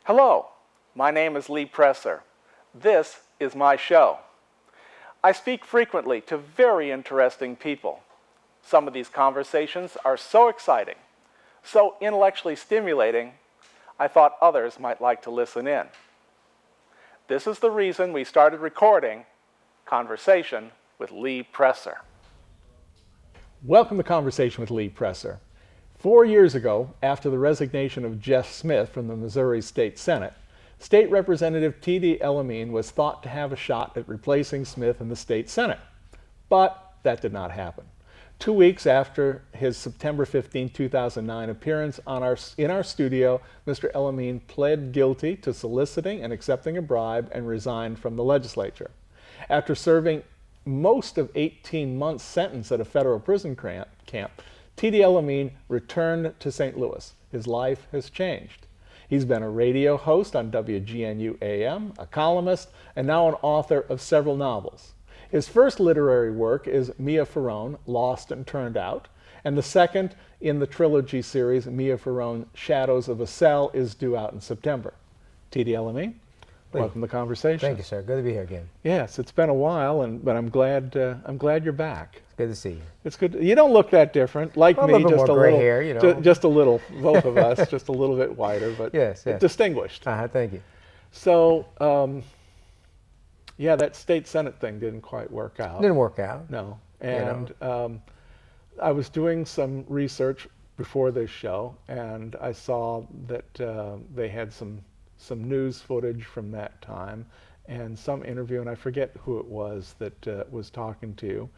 Hello, my name is Lee Presser. This is my show. I speak frequently to very interesting people. Some of these conversations are so exciting, so intellectually stimulating, I thought others might like to listen in. This is the reason we started recording Conversation with Lee Presser. Welcome to Conversation with Lee Presser. 4 years ago, after the resignation of Jeff Smith from the Missouri State Senate, State Representative T.D. El-Amin was thought to have a shot at replacing Smith in the State Senate. But that did not happen. 2 weeks after his September 15, 2009 appearance in our studio, Mr. El-Amin pled guilty to soliciting and accepting a bribe and resigned from the legislature. After serving most of 18 months sentence at a federal prison camp, T.D. El-Amin returned to St. Louis. His life has changed. He's been a radio host on WGNU-AM, a columnist, and now an author of several novels. His first literary work is Mia Farone, Lost and Turned Out, and the second in the trilogy series, Mia Farone, Shadows of a Cell, is due out in September. T.D. El-Amin, welcome to the conversation. Thank you, sir. Good to be here again. Yes, it's been a while, but I'm glad you're back. It's good to see you. It's good. You don't look that different, like well, me. A little more gray hair, you know. Just a little. Both of us, just a little bit whiter, but yes. distinguished. Thank you. So, yeah, that state senate thing didn't quite work out. Didn't work out. No, and I was doing some research before this show, and I saw that they had some news footage from that time and some interview, and I forget who it was that was talking to you.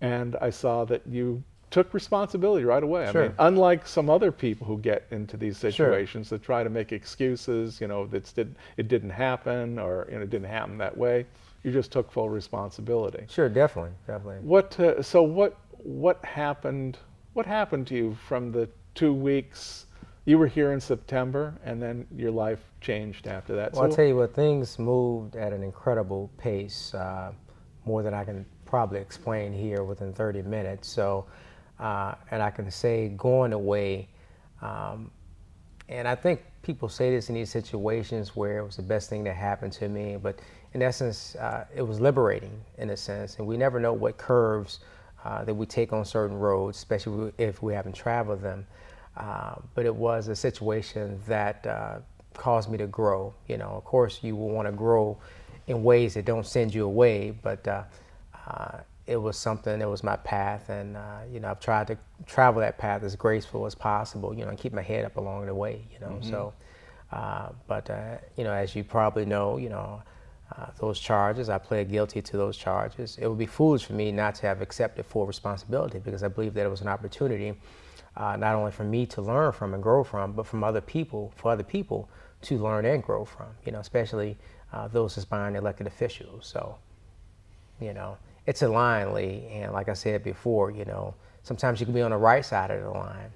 And I saw that you took responsibility right away. Sure. I mean, unlike some other people who get into these situations Sure. that try to make excuses, you know, it didn't happen, or it didn't happen that way. You just took full responsibility. Sure, definitely. What happened? What happened to you from the 2 weeks? You were here in September, and then your life changed after that. Well, I'll tell you what, things moved at an incredible pace, more than I can probably explain here within 30 minutes. So, and I can say going away, and I think people say this in these situations where it was the best thing that happened to me, but in essence, it was liberating in a sense, and we never know what curves that we take on certain roads, especially if we haven't traveled them. But it was a situation that caused me to grow. You know, of course, you will want to grow in ways that don't send you away, but it was something, it was my path, and you know, I've tried to travel that path as graceful as possible, you know, and keep my head up along the way, you know. Mm-hmm. So, you know, as you probably know, you know, those charges, I pled guilty to those charges. It would be foolish for me not to have accepted full responsibility, because I believe that it was an opportunity not only for me to learn from and grow from, but from other people, for other people to learn and grow from, you know, especially those aspiring elected officials. So, you know, it's a line, Lee, and like I said before, you know, sometimes you can be on the right side of the line,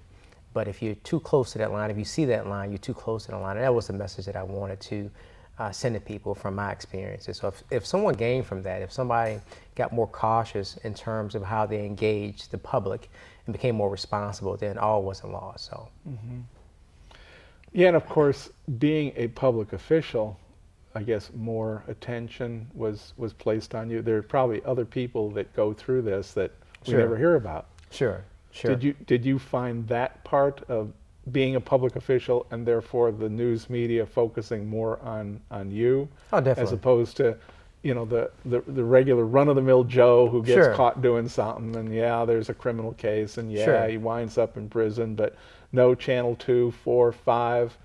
but if you're too close to that line, if you see that line, you're too close to the line. And that was the message that I wanted to send to people from my experiences. So if someone gained from that, if somebody got more cautious in terms of how they engaged the public and became more responsible, then all wasn't lost. So. Mm-hmm. Yeah, and of course, being a public official, I guess more attention was placed on you. There are probably other people that go through this that we Sure. never hear about. Sure. Did you find that part of being a public official, and therefore the news media focusing more on you? Oh, definitely. As opposed to, you know, the regular run-of-the-mill Joe who gets Sure. caught doing something, and yeah, there's a criminal case, and yeah, Sure. he winds up in prison, but no Channel 2, 4, 5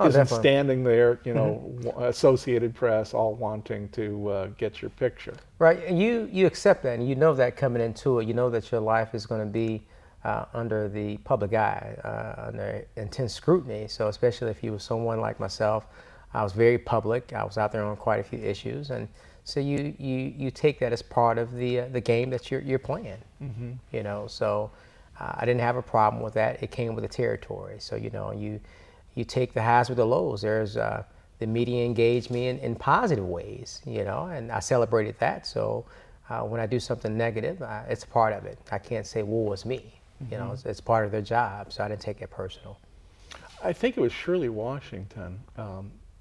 Oh, isn't definitely. standing there, you know, Associated Press all wanting to get your picture. Right, and you accept that, and you know that coming into it. You know that your life is going to be under the public eye, under intense scrutiny. So especially if you were someone like myself, I was very public. I was out there on quite a few issues, and so you take that as part of the game that you're playing. Mm-hmm. You know, so I didn't have a problem with that. It came with the territory. So you know, you take the highs with the lows. There's the media engaged me in positive ways, you know, and I celebrated that. So when I do something negative, it's a part of it. I can't say, woe is me. You know, it's part of their job, so I didn't take it personal. I think it was Shirley Washington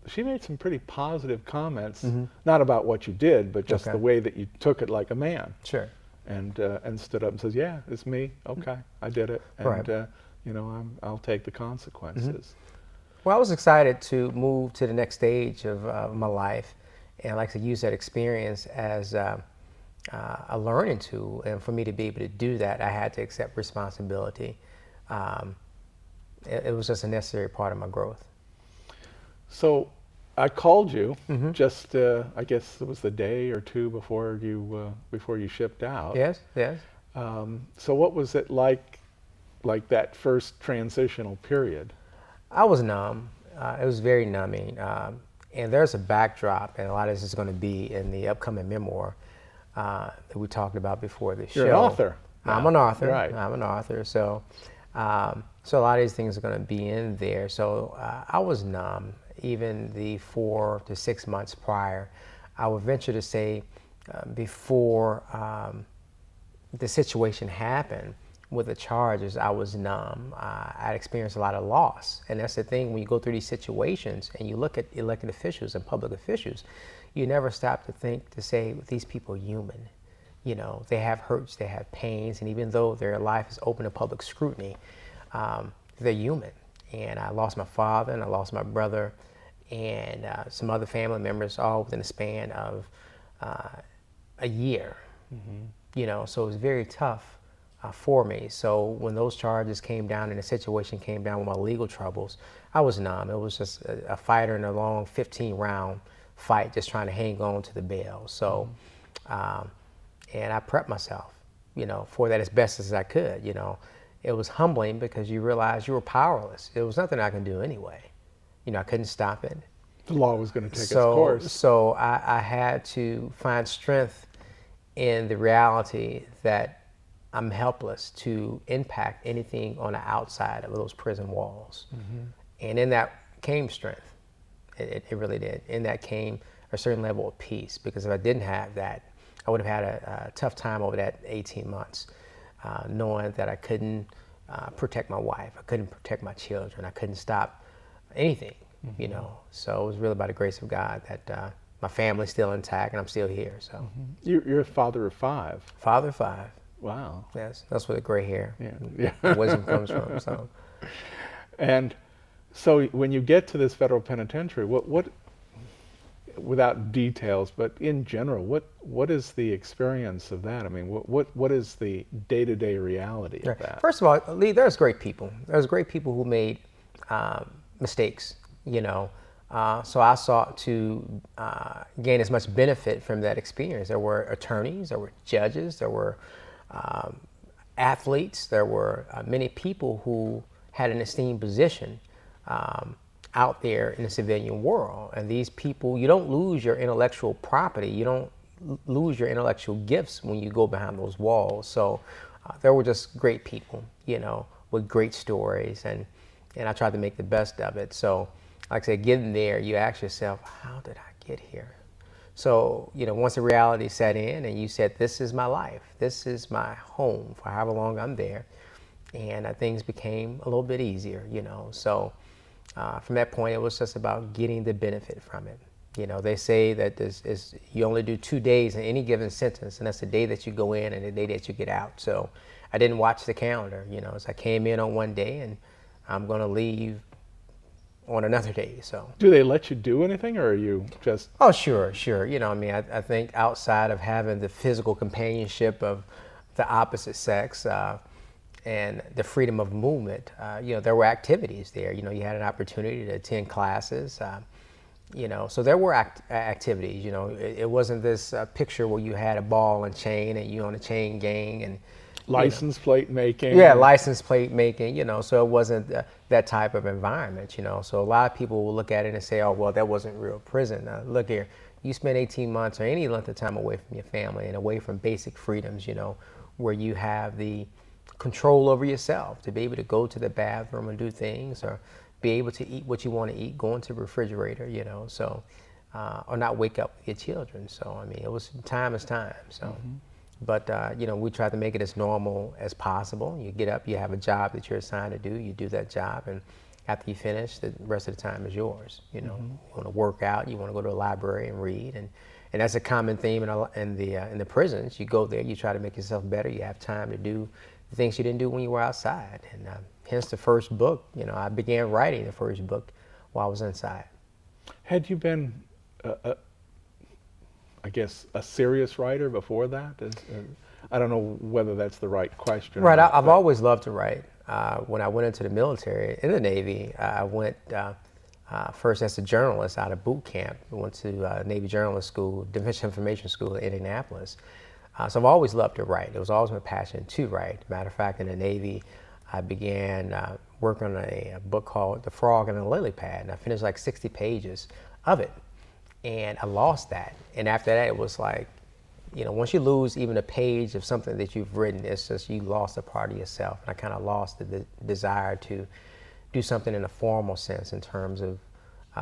she made some pretty positive comments, not about what you did, but just the way that you took it like a man. Sure. And stood up and says, "Yeah, it's me. Okay, I did it, and you know, I'll take the consequences." Well, I was excited to move to the next stage of my life, and I like to use that experience as a learning tool. And for me to be able to do that, I had to accept responsibility. It was just a necessary part of my growth. So I called you just, I guess it was the day or two before you shipped out. Yes, yes. So what was it like that first transitional period? I was numb. It was very numbing. And there's a backdrop, and a lot of this is going to be in the upcoming memoir that we talked about before the show. You're an author. I'm an author. Right. I'm an author. So, so a lot of these things are going to be in there. So I was numb. Even the 4 to 6 months prior, I would venture to say, before the situation happened with the charges, I was numb. I'd experienced a lot of loss. And that's the thing, when you go through these situations and you look at elected officials and public officials, you never stop to think, to say, these people are human. You know, they have hurts, they have pains, and even though their life is open to public scrutiny, they're human. And I lost my father, and I lost my brother, and some other family members, all within a span of a year. You know, so it was very tough for me. So when those charges came down and the situation came down with my legal troubles, I was numb. It was just a fighter in a long 15-round fight, just trying to hang on to the bail. So, and I prepped myself, you know, for that as best as I could. You know, it was humbling because you realize you were powerless. There was nothing I could do anyway. You know, I couldn't stop it. The law was going to take its course. So I had to find strength in the reality that I'm helpless to impact anything on the outside of those prison walls. And in that came strength. It really did. In that came a certain level of peace, because if I didn't have that, I would have had a tough time over that 18 months, knowing that I couldn't protect my wife, I couldn't protect my children, I couldn't stop anything, you know. So it was really by the grace of God that my family's still intact and I'm still here. So You're a father of 5. Father of 5. Wow. Yes, that's where the gray hair, Yeah. wisdom comes from. So, And so when you get to this federal penitentiary, what without details, but in general, what is the experience of that? I mean, what is the day-to-day reality of that? First of all, Lee, there's great people. There's great people who made mistakes, you know. So I sought to gain as much benefit from that experience. There were attorneys, there were judges, there were athletes, there were many people who had an esteemed position out there in the civilian world. And these people, you don't lose your intellectual property, you don't lose your intellectual gifts when you go behind those walls. So there were just great people, you know, with great stories, and I tried to make the best of it. So like I said, getting there, you ask yourself, how did I get here? So, you know, once the reality set in and you said, this is my life, this is my home for however long I'm there, and things became a little bit easier, you know. So from that point, it was just about getting the benefit from it. You know, they say that you only do 2 days in any given sentence, and that's the day that you go in and the day that you get out. So I didn't watch the calendar, you know. So I came in on one day and I'm going to leave on another day. So do they let you do anything, or are you just... Oh, sure. You know, I mean, I think outside of having the physical companionship of the opposite sex and the freedom of movement, you know, there were activities there. You know, you had an opportunity to attend classes, you know, so there were activities. You know, it wasn't this picture where you had a ball and chain and you on a chain gang and license plate making. Yeah, license plate making, you know, so it wasn't that type of environment, you know. So a lot of people will look at it and say, oh, well, that wasn't real prison. Look here, you spend 18 months or any length of time away from your family and away from basic freedoms, you know, where you have the control over yourself to be able to go to the bathroom and do things, or be able to eat what you want to eat, go into the refrigerator, you know, so, or not wake up with your children. So, I mean, it was time is time, so. But, you know, we try to make it as normal as possible. You get up, you have a job that you're assigned to do, you do that job, and after you finish, the rest of the time is yours. You know, you want to work out, you want to go to a library and read, and that's a common theme in the prisons. You go there, you try to make yourself better. You have time to do the things you didn't do when you were outside, and hence the first book. You know, I began writing the first book while I was inside. Had you been, I guess, a serious writer before that? I don't know whether that's the right question. Right, I've always loved to write. When I went into the military, in the Navy, I went first as a journalist out of boot camp. I went to Navy Journalist School, Defense Information School in Indianapolis. So I've always loved to write. It was always my passion to write. Matter of fact, in the Navy, I began working on a book called The Frog and the Lily Pad, and I finished like 60 pages of it. And I lost that. And after that, it was like, you know, once you lose even a page of something that you've written, it's just you lost a part of yourself. And I kind of lost the desire to do something in a formal sense in terms of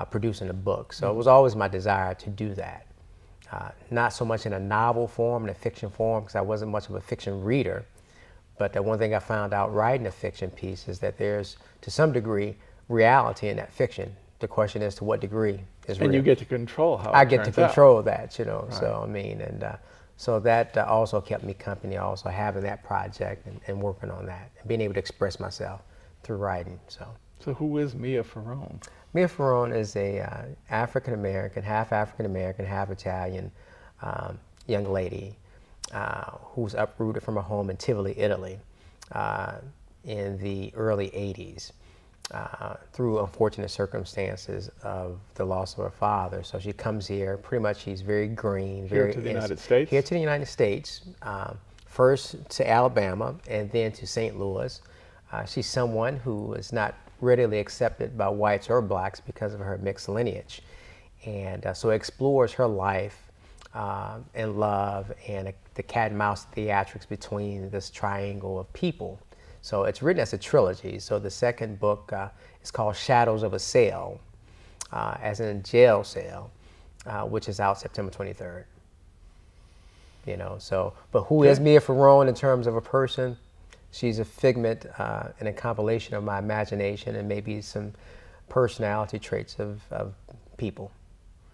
producing a book. So it was always my desire to do that. Not so much in a novel form, in a fiction form, because I wasn't much of a fiction reader. But the one thing I found out writing a fiction piece is that there's, to some degree, reality in that fiction. The question is to what degree is real. And you get to control how I it get to turns out. control that, you know. Right. So I mean, and so that also kept me company. Also having that project and working on that and being able to express myself through writing. So who is Mia Farone? Mia Farone is a African American, half Italian young lady who's uprooted from her home in Tivoli, Italy, in the early '80s. Through unfortunate circumstances of the loss of her father. So she comes here, pretty much she's very green. Here to the United States? Here to the United States, first to Alabama and then to St. Louis. She's someone who is not readily accepted by whites or blacks because of her mixed lineage. And so explores her life and love and the cat and mouse theatrics between this triangle of people. So it's written as a trilogy. So the second book is called Shadows of a Cell, as in jail cell, which is out September 23rd. You know, so, but who is Mia Farone in terms of a person? She's a figment and a compilation of my imagination and maybe some personality traits of people.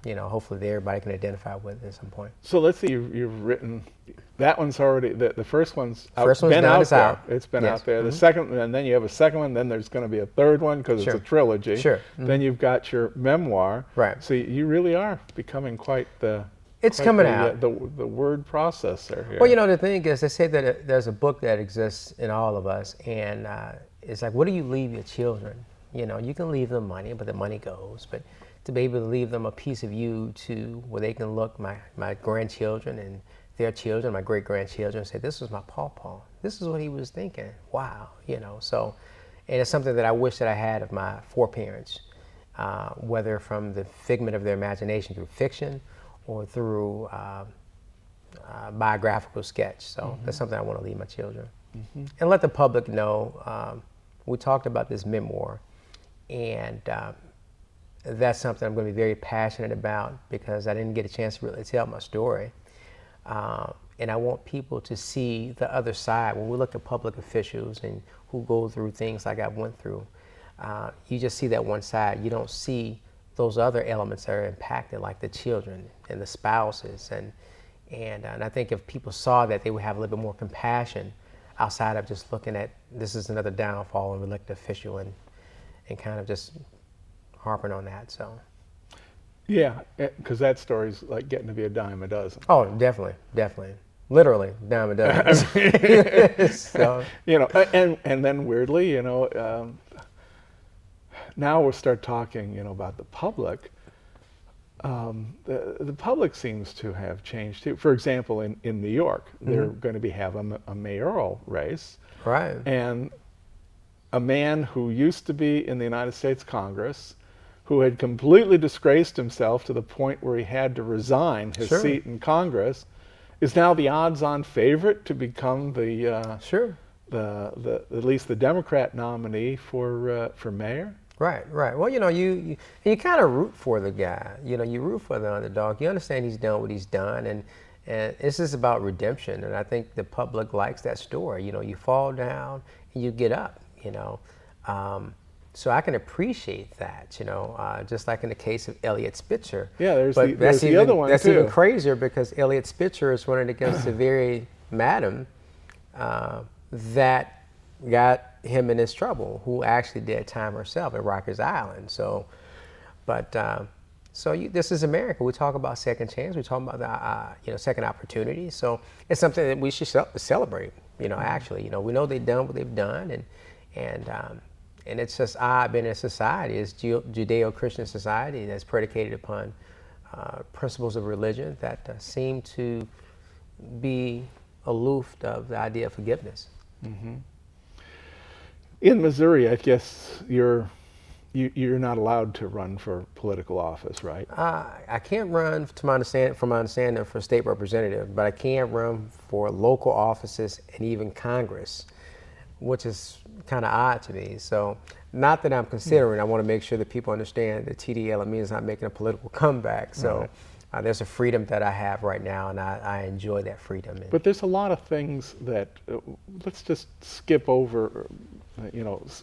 You know, hopefully that everybody can identify with at some point. So let's see, you've written, that one's already, the first one's out, First one's been done, out it's there. out. It's been Yes. out there. The second, and then you have a second one, then there's going to be a third one because Sure. it's a trilogy. Sure. Then you've got your memoir. Right. So you really are becoming quite the... It's quite coming the, out. The word processor here. Well, you know, the thing is, they say that there's a book that exists in all of us, and it's like, what do you leave your children? You know, you can leave them money, but the money goes. But to be able to leave them a piece of you to where they can look, my grandchildren and their children, my great-grandchildren, and say, this was my pawpaw. This is what he was thinking. Wow, you know. So, and it's something that I wish that I had of my foreparents, whether from the figment of their imagination through fiction or through biographical sketch. So that's something I want to leave my children. And let the public know, we talked about this memoir, and that's something I'm going to be very passionate about because I didn't get a chance to really tell my story. And I want people to see the other side. When we look at public officials and who go through things like I went through, you just see that one side. You don't see those other elements that are impacted, like the children and the spouses. And I think if people saw that, they would have a little bit more compassion outside of just looking at this is another downfall of an elected official and kind of just harping on that. So Yeah, because that story's like getting to be a dime a dozen. oh, definitely, literally dime a dozen. So, You know, and then weirdly, you know, now we'll start talking, you know, about the public. The public seems to have changed too. For example, in New York, they're going to have a mayoral race. right. And a man who used to be in the United States Congress, who had completely disgraced himself to the point where he had to resign his Sure. seat in Congress, is now the odds-on favorite to become the Sure. at least the Democrat nominee for mayor. Right. Well, you know, you kind of root for the guy. You know, you root for the underdog. You understand he's done what he's done, and this is about redemption. And I think the public likes that story. You know, you fall down and you get up. You know, So I can appreciate that, just like in the case of Elliot Spitzer. Yeah, there's but the other one that's too. even crazier because Elliot Spitzer is running against the very madam that got him in this trouble, who actually did time herself at Rikers Island. So, this is America. We talk about second chance. We talk about the second opportunity. So it's something that we should celebrate. Actually, we know they've done what they've done, and it's just odd being in a society, it's Judeo-Christian society that's predicated upon principles of religion that seem to be aloof of the idea of forgiveness. Mm-hmm. In Missouri, I guess you're not allowed to run for political office, right? I can't run, from my understanding, for state representative, but I can run for local offices and even Congress, which is kind of odd to me. So, not that I'm considering. I want to make sure that people understand that T.D. El-Amin is not making a political comeback. So, there's a freedom that I have right now, and I enjoy that freedom. But there's a lot of things that, let's just skip over.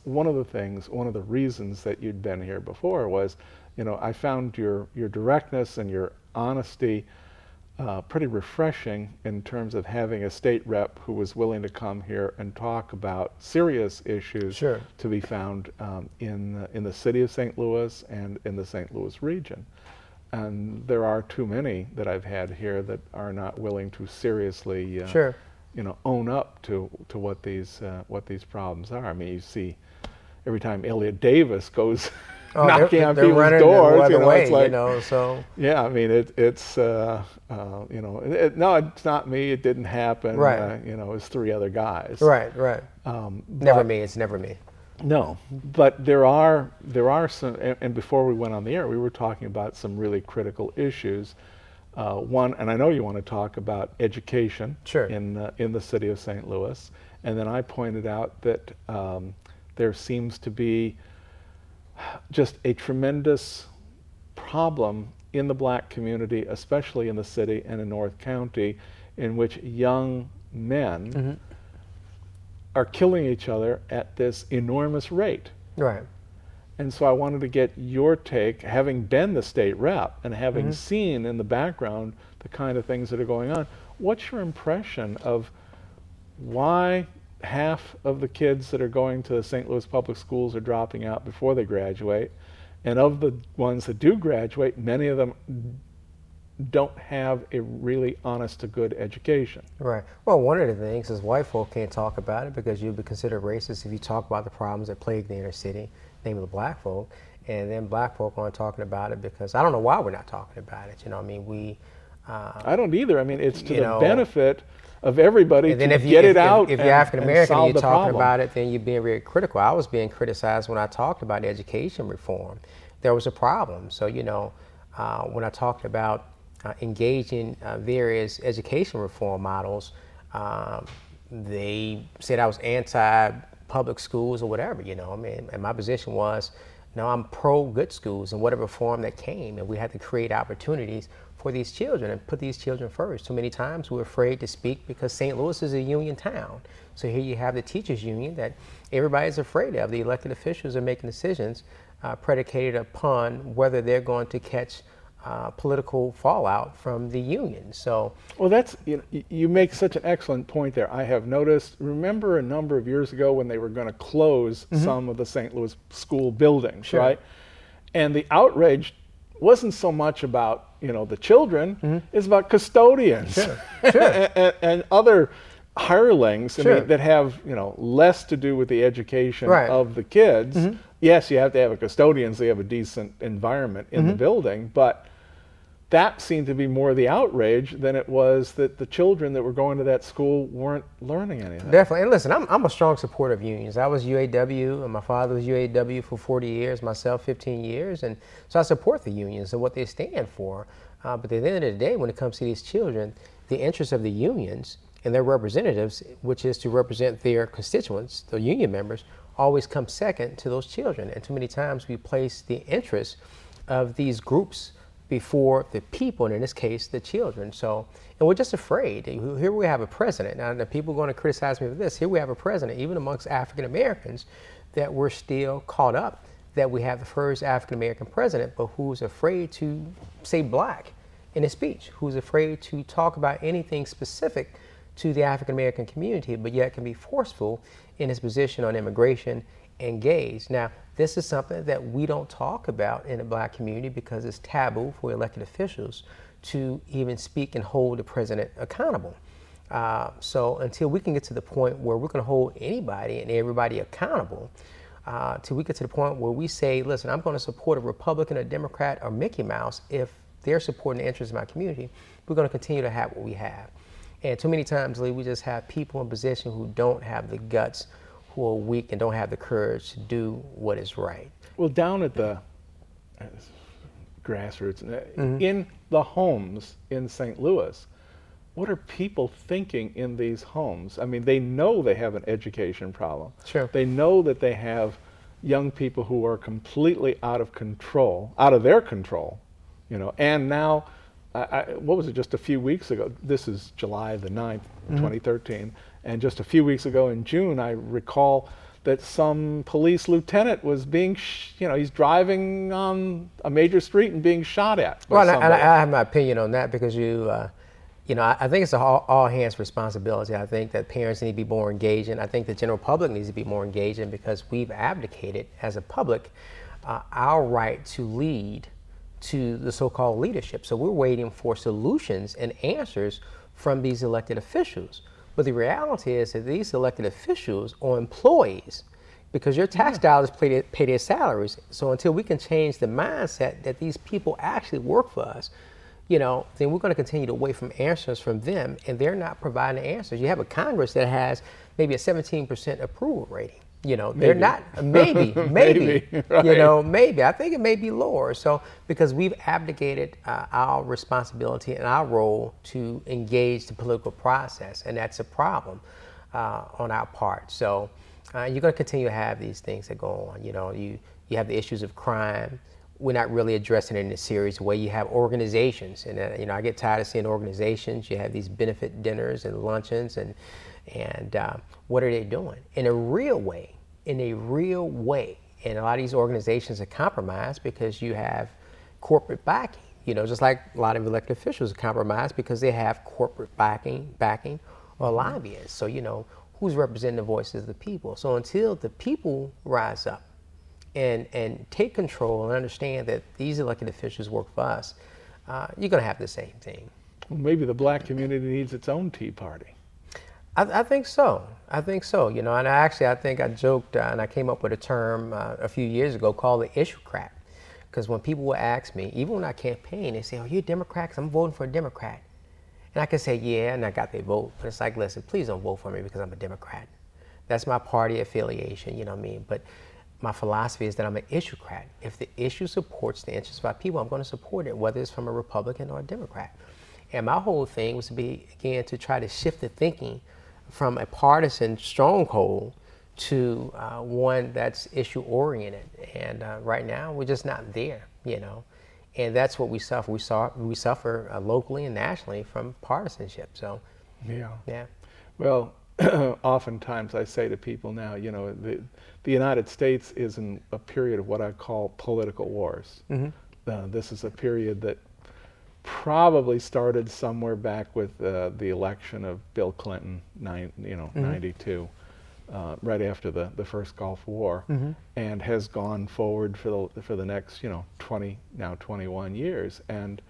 One of the reasons that you'd been here before was, I found your directness and your honesty pretty refreshing in terms of having a state rep who was willing to come here and talk about serious issues Sure. to be found in the city of St. Louis and in the St. Louis region. And there are too many that I've had here that are not willing to seriously, Sure. Own up to what these problems are. I mean, you see every time Elliot Davis goes knocking on people's doors, it's like, so. Yeah, I mean, it's no, it's not me. It didn't happen. Right. It's three other guys. Right. Never me. It's never me. No, but there are some, and before we went on the air, we were talking about some really critical issues. One, and I know you want to talk about education. Sure. in the city of St. Louis, and then I pointed out that there seems to be just a tremendous problem in the black community, especially in the city and in North County, in which young men are killing each other at this enormous rate. Right. And so I wanted to get your take, having been the state rep and having seen in the background the kind of things that are going on. What's your impression of why half of the kids that are going to the St. Louis public schools are dropping out before they graduate, and of the ones that do graduate, many of them don't have a really honest to good education? Right. Well, one of the things is white folk can't talk about it because you'll be considered racist if you talk about the problems that plague the inner city, namely black folk, and then black folk aren't talking about it because I don't know why we're not talking about it. I don't either. I mean, it's to the benefit of everybody to get it out. If you're African American and you're talking problem about it, then you're being very critical. I was being criticized when I talked about education reform. There was a problem. So, when I talked about engaging various education reform models, they said I was anti-public schools or whatever, and my position was, no, I'm pro-good schools in whatever form that came, and we had to create opportunities for these children and put these children first. Too many times we're afraid to speak because St. Louis is a union town. So here you have the teachers union that everybody's afraid of. The elected officials are making decisions predicated upon whether they're going to catch political fallout from the union. So, well, that's you make such an excellent point there. I have noticed. Remember a number of years ago when they were going to close some of the St. Louis school buildings, right? And the outrage wasn't so much about the children; it's about custodians and other hirelings that have less to do with the education of the kids. Yes, you have to have a custodian so you have a decent environment in the building, but that seemed to be more the outrage than it was that the children that were going to that school weren't learning anything. Definitely. And listen, I'm a strong supporter of unions. I was UAW, and my father was UAW for 40 years, myself 15 years, and so I support the unions and what they stand for. But at the end of the day, when it comes to these children, the interests of the unions and their representatives, which is to represent their constituents, the union members, always come second to those children. And too many times we place the interests of these groups before the people, and in this case, the children. So, and we're just afraid. Here we have a president. Now, the people are going to criticize me for this. Here we have a president, even amongst African Americans, that we're still caught up that we have the first African-American president, but who's afraid to say black in his speech, who's afraid to talk about anything specific to the African-American community, but yet can be forceful in his position on immigration and gays. Now, this is something that we don't talk about in the black community because it's taboo for elected officials to even speak and hold the president accountable. So until we can get to the point where we're going to hold anybody and everybody accountable, till we get to the point where we say, listen, I'm going to support a Republican, a Democrat, or Mickey Mouse if they're supporting the interests of my community, we're going to continue to have what we have. And too many times, Lee, we just have people in position who don't have the guts, who are weak and don't have the courage to do what is right. Well, down at the grassroots, in the homes in St. Louis, what are people thinking in these homes? I mean, they know they have an education problem. Sure. They know that they have young people who are completely out of control, out of their control, you know, and now, what was it, just a few weeks ago, this is July the 9th, 2013, and just a few weeks ago in June, I recall that some police lieutenant was being, he's driving on a major street and being shot at. Well, and I have my opinion on that because I think it's an all hands responsibility. I think that parents need to be more engaging. I think the general public needs to be more engaging because we've abdicated as a public our right to lead to the so-called leadership. So we're waiting for solutions and answers from these elected officials. But the reality is that these elected officials are employees because your tax dollars pay their salaries. So until we can change the mindset that these people actually work for us, then we're going to continue to wait from answers from them, and they're not providing answers. You have a Congress that has maybe a 17% approval rating. They're not, maybe, right. Maybe. I think it may be lower. So, because we've abdicated our responsibility and our role to engage the political process, and that's a problem on our part. So, you're going to continue to have these things that go on. You have the issues of crime. We're not really addressing it in a serious way. You have organizations, and I get tired of seeing organizations. You have these benefit dinners and luncheons, and what are they doing in a real way? And a lot of these organizations are compromised because you have corporate backing. Just like a lot of elected officials are compromised because they have corporate backing or lobbyists. So who's representing the voices of the people? So until the people rise up and take control and understand that these elected officials work for us, you're going to have the same thing. Well, maybe the black community needs its own Tea Party. I think so. And I think I joked and I came up with a term a few years ago called the issuecrat. Because when people would ask me, even when I campaign, they say, "Are you a Democrat?" Because I'm voting for a Democrat. And I can say, yeah, and I got their vote. But it's like, listen, please don't vote for me because I'm a Democrat. That's my party affiliation, you know what I mean? But my philosophy is that I'm an issuecrat. If the issue supports the interests of our people, I'm going to support it, whether it's from a Republican or a Democrat. And my whole thing was to try to shift the thinking from a partisan stronghold to one that's issue-oriented. And right now, we're just not there, And that's what we suffer. We suffer locally and nationally from partisanship. So, yeah. Well, oftentimes I say to people now, the United States is in a period of what I call political wars. This is a period that probably started somewhere back with the election of Bill Clinton, 92, right after the first Gulf War, and has gone forward for the next 21 years. And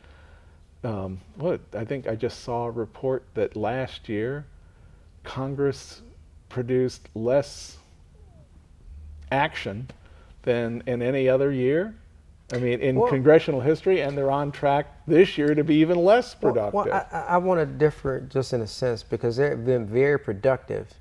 I think I just saw a report that last year Congress produced less action than in any other year. I mean, in congressional history, and they're on track this year to be even less productive. Well, I want to differ just in a sense because they've been very productive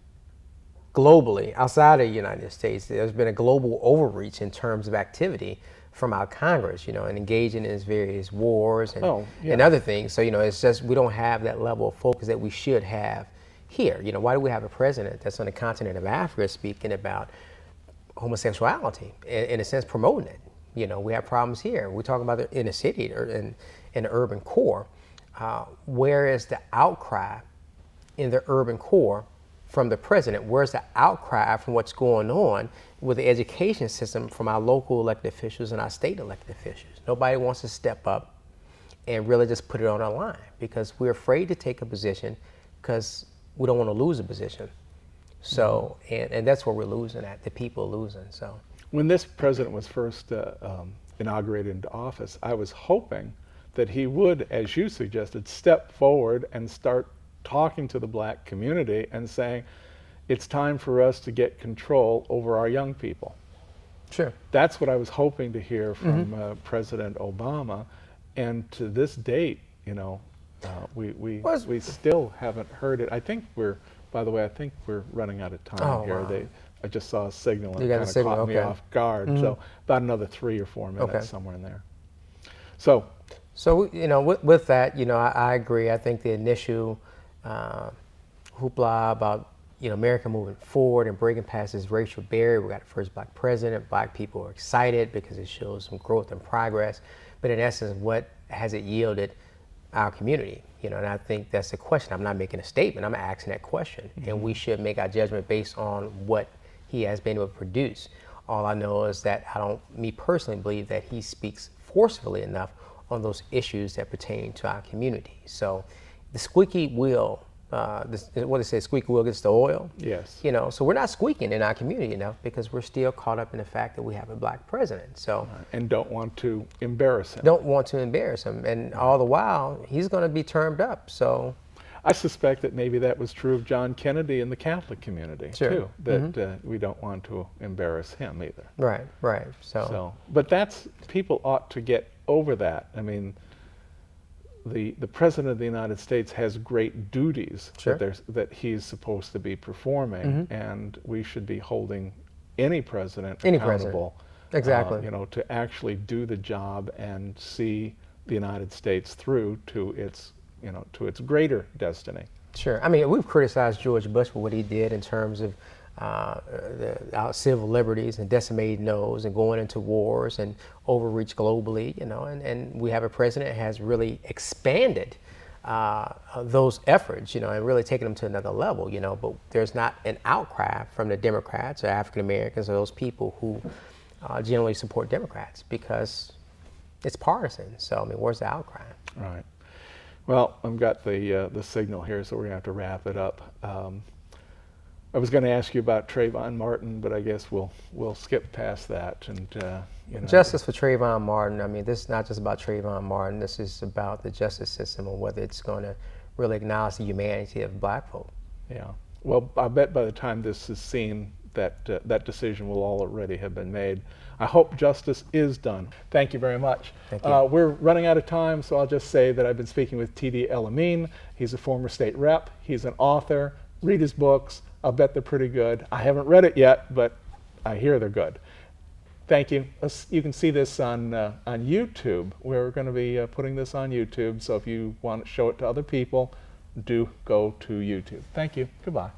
globally outside of the United States. There's been a global overreach in terms of activity from our Congress, and engaging in its various wars and other things. So, it's just we don't have that level of focus that we should have here. Why do we have a president that's on the continent of Africa speaking about homosexuality, in a sense promoting it? We have problems here. We're talking about the inner city or in the urban core. Where is the outcry in the urban core from the president? Where's the outcry from what's going on with the education system from our local elected officials and our state elected officials. Nobody wants to step up and really just put it on our line because we're afraid to take a position because we don't want to lose a position. So, and that's where we're losing at, the people losing, so. When this president was first inaugurated into office, I was hoping that he would, as you suggested, step forward and start talking to the black community and saying, it's time for us to get control over our young people. Sure. That's what I was hoping to hear from President Obama, and to this date, you know, we still haven't heard it. I think we're, by the way, I think we're running out of time here. Wow. I just saw a signal and You it got kind a of signal, caught me okay. off guard. So about another 3 or 4 minutes, Okay. somewhere in there. So You know, with that, you know, I agree. I think the initial hoopla about, you know, America moving forward and breaking past this racial barrier. We got the first black president. Black people are excited because it shows some growth and progress. But in essence, what has it yielded our community? You know, and I think that's the question. I'm not making a statement. I'm asking that question. And we should make our judgment based on what he has been able to produce. All I know is that me personally believe that he speaks forcefully enough on those issues that pertain to our community. So the squeaky wheel, what they say, squeaky wheel gets the oil. yes, You know, so we're not squeaking in our community enough because we're still caught up in the fact that we have a black president. So and don't want to embarrass him. don't want to embarrass him. And all the while, he's going to be termed up. So I suspect that maybe that was true of John Kennedy in the Catholic community Sure. too. That we don't want to embarrass him either. right. So, but people ought to get over that. I mean, the president of the United States has great duties Sure. that he's supposed to be performing, and we should be holding any president Any accountable. president. Exactly. You know, to actually do the job and see the United States through to its, you know, to its greater destiny. Sure. I mean, we've criticized George Bush for what he did in terms of our civil liberties and decimating those and going into wars and overreach globally, you know, and we have a president that has really expanded those efforts, you know, and really taken them to another level, you know, but there's not an outcry from the Democrats or African Americans or those people who generally support Democrats because it's partisan. So, I mean, where's the outcry? Right. Well, I've got the signal here, so we're gonna have to wrap it up. I was going to ask you about Trayvon Martin, but I guess we'll skip past that. And you know. Justice for Trayvon Martin. I mean, this is not just about Trayvon Martin. This is about the justice system and whether it's going to really acknowledge the humanity of black folk. Yeah. Well, I bet by the time this is seen, that decision will already have been made. I hope justice is done. Thank you very much. Thank you. We're running out of time, so I'll just say that I've been speaking with T.D. El-Amin. He's a former state rep. He's an author. Read his books. I'll bet they're pretty good. I haven't read it yet, but I hear they're good. Thank you. You can see this on YouTube. We're going to be putting this on YouTube, so if you want to show it to other people, do go to YouTube. Thank you. Goodbye.